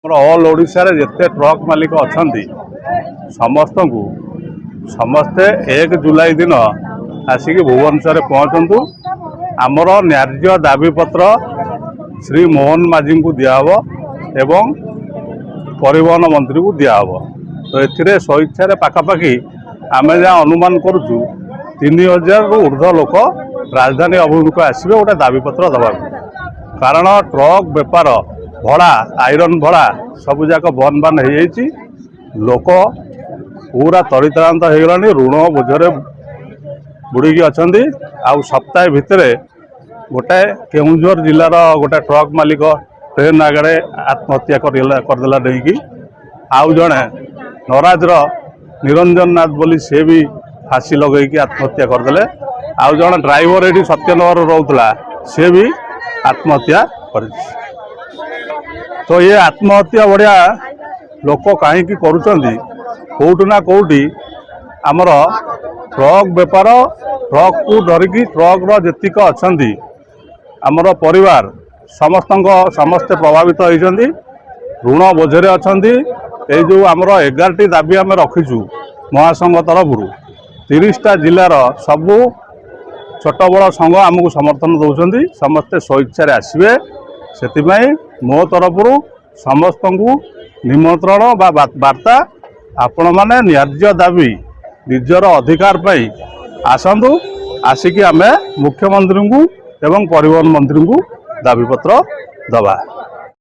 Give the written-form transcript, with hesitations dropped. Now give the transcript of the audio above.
All Odisha रे जिते truck मालिक अच्छा समस्त को समस्ते 1 जुलाई दिन आसिक भुवनेश्वर पहुँचतु। आमर न्याय्य दाबीपत्र श्री मोहन माझी को दिहब एवं परिवहन मंत्री को दिहब। तो ए स्वेच्छा पाखापाखि आम जहाँ अनुमान करुचु 3000 रु ऊर्ध लोक राजधानी अभिमुख आसवे गोटे दाबीपत्र दबा। कारण ट्रक बेपार भड़ा आईरन भड़ा सबू जाक बंद बान हो लोक पूरा तरितरांत हो गला ऋण बोझरे बुड़ी अच्छा। आउ सप्ताह भितर गोटे केउझर जिलार गोटे ट्रक मालिक ट्रेन आगे आत्महत्या करदेला नहीं। आउ जड़े नराजर निरंजन नाथ बोली से भी फांसी लगे आत्महत्या करदे। आउ जड़े ड्राइवर ये सत्यनगर रोला से भी आत्महत्या कर। तो ये आत्महत्या बढ़िया लोक कहीं कौटना कौटी आमर ट्रक बेपार ट्रक को धरिकी ट्रक रेतिक अच्छा आमर परिवार समस्ते प्रभावित होती ऋण बोझरे अच्छा। ये जो आमर 11टी दाबी आम रखीचु महासंघ तरफ 30टा जिलार सबू छोट बड़ संघ आमको समर्थन दौरान समस्ते स्वेच्छा आसवे। से मो तरफ समस्त को निमंत्रण वार्ता आपण मैंने न्याय्य दाबी निजर अधिकार पाई आसतु। आसिकी आमे मुख्यमंत्री को एवं परिवहन मंत्री को दाबीपत्र दबा।